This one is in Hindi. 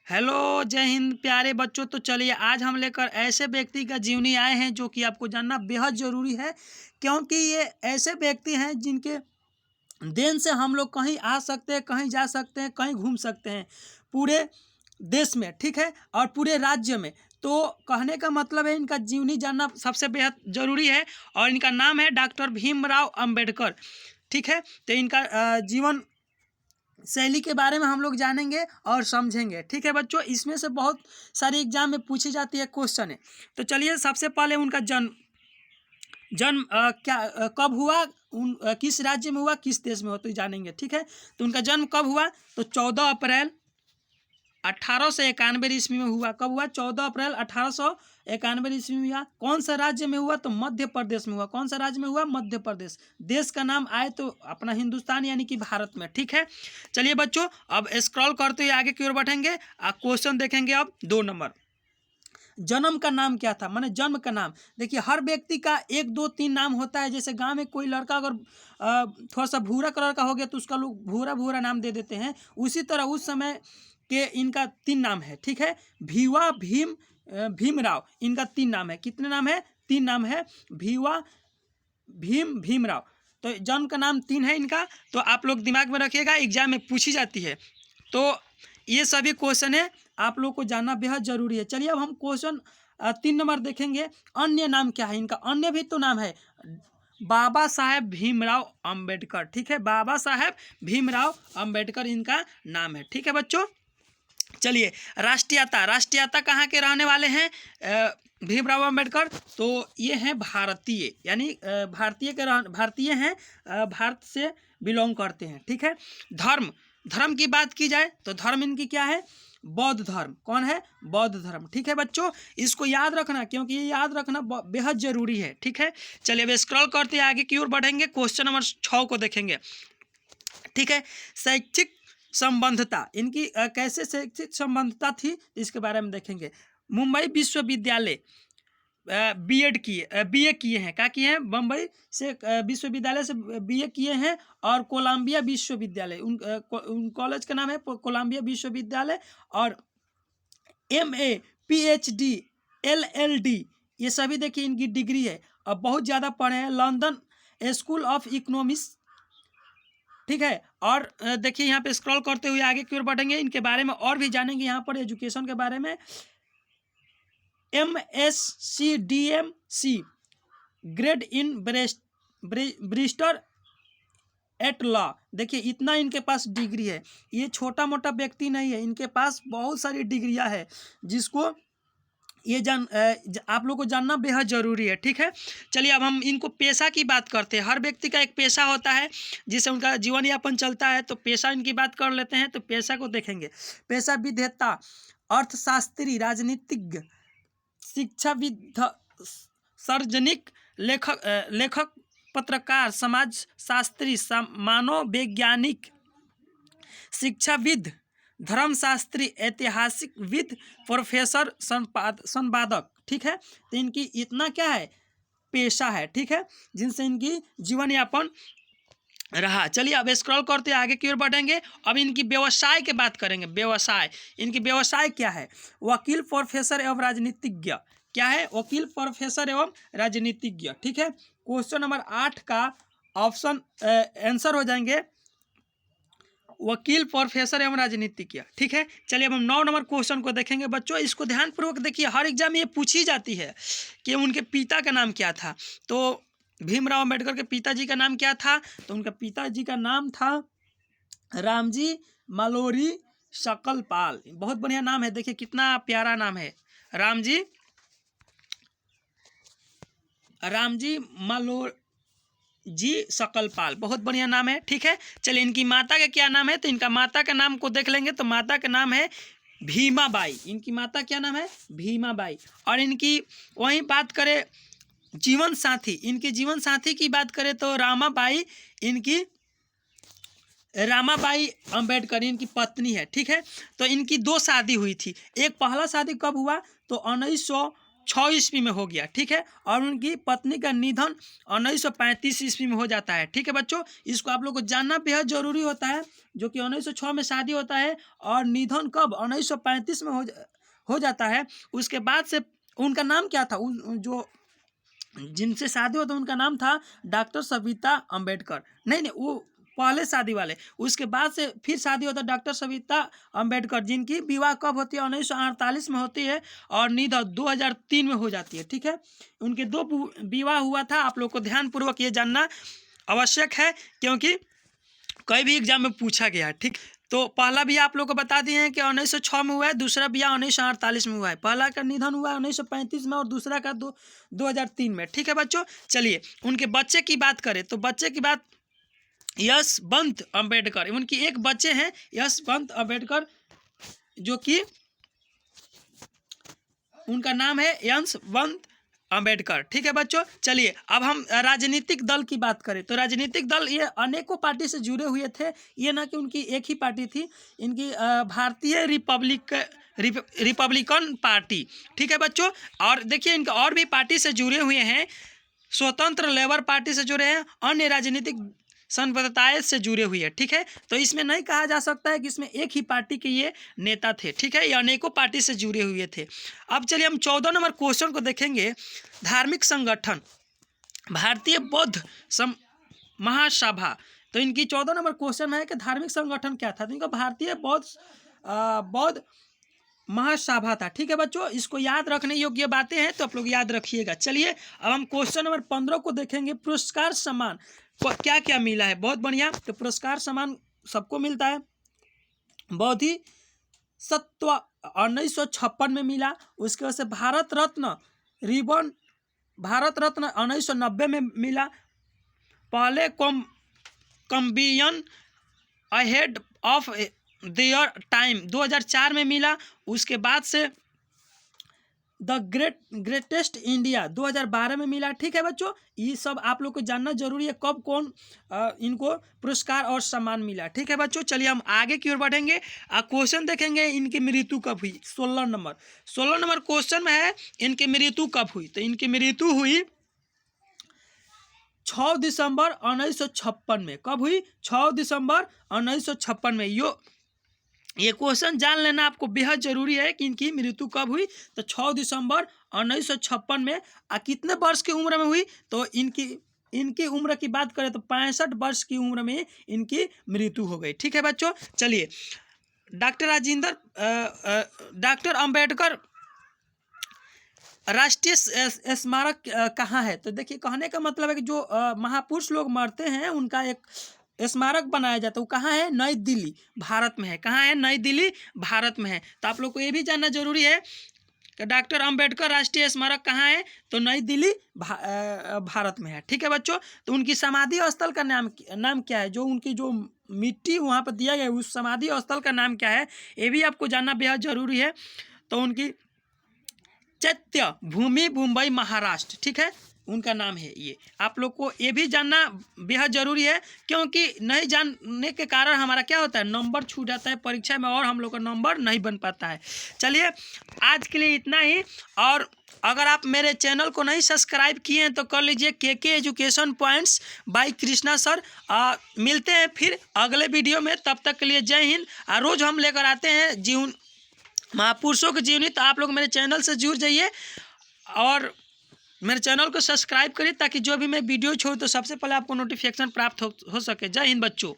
हेलो, जय हिंद प्यारे बच्चों। तो चलिए आज हम लेकर ऐसे व्यक्ति का जीवनी आए हैं जो कि आपको जानना बेहद ज़रूरी है, क्योंकि ये ऐसे व्यक्ति हैं जिनके देन से हम लोग कहीं आ सकते हैं, कहीं जा सकते हैं, कहीं घूम सकते हैं पूरे देश में, ठीक है, और पूरे राज्य में। तो कहने का मतलब है इनका जीवनी जानना सबसे बेहद ज़रूरी है और इनका नाम है डॉक्टर भीमराव अंबेडकर, ठीक है। तो इनका जीवन शैली के बारे में हम लोग जानेंगे और समझेंगे, ठीक है बच्चों। इसमें से बहुत सारी एग्जाम में पूछी जाती है क्वेश्चन है। तो चलिए सबसे पहले उनका जन्म जन्म कब हुआ, किस राज्य में हुआ, किस देश में हुआ, तो जानेंगे, ठीक है। तो उनका जन्म कब हुआ, तो 14 अप्रैल 1891 ईस्वी में हुआ। कब हुआ, 14 अप्रैल 1891 ईस्वी में हुआ। कौन सा राज्य में हुआ, तो मध्य प्रदेश में हुआ। कौन सा राज्य में हुआ, मध्य प्रदेश। देश का नाम आए तो अपना हिंदुस्तान यानी कि भारत में, ठीक है। चलिए बच्चों अब स्क्रॉल करते हुए आगे की ओर बढ़ेंगे। क्वेश्चन देखेंगे अब 2 नंबर। जन्म का नाम क्या था, माने जन्म का नाम। देखिए हर व्यक्ति का 1 2 3 नाम होता है। जैसे गांव में कोई लड़का अगर थोड़ा सा भूरा कलर का हो गया तो उसका लोग भूरा भूरा नाम दे देते हैं। उसी तरह उस समय के इनका 3 नाम है, ठीक है। भीवा, भीम, भीमराव, इनका 3 नाम है। कितने नाम है, 3 नाम है। भीवा, भीम, भीमराव। तो जन्म का नाम 3 है इनका। तो आप लोग दिमाग में रखिएगा, एग्जाम में पूछी जाती है। तो ये सभी क्वेश्चन है, आप लोग को जानना बेहद जरूरी है। चलिए अब हम क्वेश्चन 3 नंबर देखेंगे। अन्य नाम क्या है इनका, अन्य भी तो नाम है। बाबा साहेब भीमराव अंबेडकर, ठीक है। बाबा साहेब भीमराव अंबेडकर इनका नाम है, ठीक है बच्चों। चलिए राष्ट्रीयता, राष्ट्रीयता कहाँ के रहने वाले हैं भीमराव अंबेडकर, तो ये हैं भारतीय, यानी भारतीय हैं, भारत से बिलोंग करते हैं, ठीक है। धर्म, धर्म की बात की जाए तो धर्म इनकी क्या है, बौद्ध धर्म। कौन है, बौद्ध धर्म, ठीक है बच्चों। इसको याद रखना क्योंकि ये याद रखना बेहद जरूरी है, ठीक है। चलिए अब स्क्रॉल करते आगे की ओर बढ़ेंगे। क्वेश्चन नंबर 6 को देखेंगे, ठीक है। शैक्षिक संबंधता इनकी कैसे शैक्षिक संबंधता थी इसके बारे में देखेंगे। मुंबई विश्वविद्यालय बीएड किए, बीए किए हैं। क्या किए हैं, मुंबई से विश्वविद्यालय से बीए किए हैं। और कोलंबिया विश्वविद्यालय, उन कॉलेज का नाम है कोलंबिया विश्वविद्यालय। और एमए, पीएचडी, एलएलडी, ये सभी देखिए इनकी डिग्री है। और बहुत ज़्यादा पढ़े हैं, लंदन स्कूल ऑफ इकोनॉमिक्स, ठीक है। और देखिए यहाँ पे स्क्रॉल करते हुए आगे की ओर बढ़ेंगे, इनके बारे में और भी जानेंगे यहाँ पर एजुकेशन के बारे में। MSc grade in barrister at law. देखिए इतना इनके पास डिग्री है। ये छोटा मोटा व्यक्ति नहीं है, इनके पास बहुत सारी डिग्रियां है, जिसको ये आप लोग को जानना बेहद ज़रूरी है, ठीक है। चलिए अब हम इनको पेशा की बात करते हैं। हर व्यक्ति का एक पेशा होता है जिससे उनका जीवन यापन चलता है। तो पेशा इनकी बात कर लेते हैं। तो पेशा को देखेंगे। पेशा विधेयता, अर्थशास्त्री, राजनीतिज्ञ, शिक्षाविद, सार्वजनिक लेखक, पत्रकार, समाज शास्त्री, मानव वैज्ञानिक, शिक्षाविद, धर्मशास्त्री, ऐतिहासिक विद, प्रोफेसर, संपादक, ठीक है। तो इनकी इतना क्या है, पेशा है, ठीक है, जिनसे इनकी जीवन यापन रहा। चलिए अब स्क्रॉल करते आगे की ओर बढ़ेंगे। अब इनकी व्यवसाय की बात करेंगे। व्यवसाय, इनकी व्यवसाय क्या है, वकील, प्रोफेसर एवं राजनीतिज्ञ। क्या है, वकील, प्रोफेसर एवं राजनीतिज्ञ, ठीक है। क्वेश्चन नंबर 8 का ऑप्शन आंसर हो जाएंगे वकील, प्रोफेसर एवं राजनीतिज्ञ, ठीक है। चलिए अब हम 9 नंबर क्वेश्चन को देखेंगे बच्चों। इसको ध्यानपूर्वक देखिए, हर एग्जाम में ये पूछी जाती है कि उनके पिता का नाम क्या था। तो भीमराव अंबेडकर के पिताजी का नाम क्या था, तो उनका पिताजी का नाम था रामजी मालोरी शकलपाल। बहुत बढ़िया नाम है, देखिए कितना प्यारा नाम है, रामजी मालोर जी शकलपाल, बहुत बढ़िया नाम है, ठीक है। चलिए इनकी माता का क्या नाम है, तो इनका माता का नाम को देख लेंगे। तो माता का नाम है भीमाबाई। इनकी माता क्या नाम है, भीमाबाई। और इनकी वहीं बात करें जीवन साथी, इनके जीवन साथी की बात करें तो रामाबाई, इनकी रामाबाई अंबेडकर इनकी पत्नी है, ठीक है। तो इनकी 2 शादी हुई थी। एक पहला शादी कब हुआ, तो 1906 ईस्वी में हो गया, ठीक है। और उनकी पत्नी का निधन 1935 ईस्वी में हो जाता है, ठीक है बच्चों। इसको आप लोग को जानना बेहद जरूरी होता है, जो कि 1906 में शादी होता है और निधन कब 1935 में हो जाता है। उसके बाद से उनका नाम क्या था, जो जिनसे शादी होता उनका नाम था डॉक्टर सविता अम्बेडकर। नहीं, वो पहले शादी वाले। उसके बाद से फिर शादी होता है डॉक्टर सविता अम्बेडकर, जिनकी विवाह कब होती है 1948 में होती है और निधन 2003 में हो जाती है, ठीक है। उनके 2 विवाह हुआ था। आप लोग को ध्यानपूर्वक ये जानना आवश्यक है, क्योंकि कई भी एग्जाम में पूछा गया है, ठीक। तो पहला ब्याह आप लोग को बता दिए हैं कि 1906 में हुआ है, दूसरा ब्याह 1948 में हुआ है। पहला का निधन हुआ है 1935 में और दूसरा का 2003 में, ठीक है बच्चों। चलिए उनके बच्चे की बात करें तो बच्चे की बात यशवंत अम्बेडकर, उनकी एक बच्चे हैं यशवंत अम्बेडकर, जो कि उनका नाम है यशवंत अम्बेडकर, ठीक है बच्चों। चलिए अब हम राजनीतिक दल की बात करें तो राजनीतिक दल ये अनेकों पार्टी से जुड़े हुए थे। ये ना कि उनकी एक ही पार्टी थी, इनकी भारतीय रिपब्लिकन पार्टी, ठीक है बच्चों। और देखिए इनके और भी पार्टी से जुड़े हुए हैं, स्वतंत्र लेबर पार्टी से जुड़े हैं, अन्य राजनीतिक संप्रदाय से जुड़े हुए हैं, ठीक है। तो इसमें नहीं कहा जा सकता है कि इसमें एक ही पार्टी के ये नेता थे, ठीक है। ये अनेकों पार्टी से जुड़े हुए थे। अब चलिए हम 14 नंबर क्वेश्चन को देखेंगे। धार्मिक संगठन भारतीय बौद्ध महासभा, तो इनकी 14 नंबर क्वेश्चन है कि धार्मिक संगठन क्या था, तो इनका भारतीय बौद्ध महासभा था, ठीक है बच्चों। इसको याद रखने योग्य बातें हैं तो आप लोग याद रखिएगा। चलिए अब हम क्वेश्चन नंबर 15 को देखेंगे। पुरस्कार सम्मान क्या क्या मिला है, बहुत बढ़िया। तो पुरस्कार सम्मान सबको मिलता है। बोधिसत्व 1956 में मिला। उसके बाद से भारत रत्न 1990 में मिला। पहले कॉम्बियन अहेड ऑफ देयर टाइम 2004 में मिला। उसके बाद से द ग्रेटेस्ट इंडिया 2012 में मिला, ठीक है बच्चों। ये सब आप लोग को जानना जरूरी है, कब कौन इनको पुरस्कार और सम्मान मिला, ठीक है बच्चों। चलिए हम आगे की ओर बढ़ेंगे। क्वेश्चन देखेंगे इनकी मृत्यु कब हुई। 16 नंबर क्वेश्चन में है इनकी मृत्यु कब हुई। तो इनकी मृत्यु हुई 6 दिसंबर 1956 में। कब हुई? 6 दिसंबर 1956 में। ये क्वेश्चन जान लेना आपको बेहद जरूरी है कि इनकी मृत्यु कब हुई। तो 6 दिसंबर 1956 में। कितने वर्ष की उम्र में हुई? तो इनकी उम्र की बात करें तो 65 वर्ष की उम्र में इनकी मृत्यु हो गई, ठीक है बच्चों। चलिए डॉक्टर अंबेडकर राष्ट्रीय स्मारक कहाँ है? तो देखिए कहने का मतलब है कि जो महापुरुष लोग मरते हैं उनका एक स्मारक बनाया जाता है। वो कहाँ है? नई दिल्ली भारत में है। कहाँ है? नई दिल्ली भारत में है। तो आप लोग को ये भी जानना जरूरी है कि डॉक्टर अंबेडकर राष्ट्रीय स्मारक कहाँ है? तो नई दिल्ली भारत में है, ठीक है बच्चों। तो उनकी समाधि स्थल का नाम क्या है? जो उनकी जो मिट्टी वहाँ पर दिया गया है उस समाधि स्थल का नाम क्या है? ये भी आपको जानना बेहद जरूरी है। तो उनकी चैत्य भूमि मुंबई महाराष्ट्र, ठीक है, उनका नाम है ये। आप लोग को ये भी जानना बेहद जरूरी है, क्योंकि नहीं जानने के कारण हमारा क्या होता है, नंबर छूट जाता है परीक्षा में और हम लोग का नंबर नहीं बन पाता है। चलिए आज के लिए इतना ही। और अगर आप मेरे चैनल को नहीं सब्सक्राइब किए हैं तो कर लीजिए। K education points by Krishna sir. मिलते हैं फिर अगले वीडियो में, तब तक के लिए जय हिंद। रोज़ हम लेकर आते हैं जीवन महापुरुषों की जीवनी। तो आप लोग मेरे चैनल से जुड़ जाइए और मेरे चैनल को सब्सक्राइब करिए, ताकि जो भी मैं वीडियो छोड़ूँ तो सबसे पहले आपको नोटिफिकेशन प्राप्त हो सके। जय हिंद बच्चों।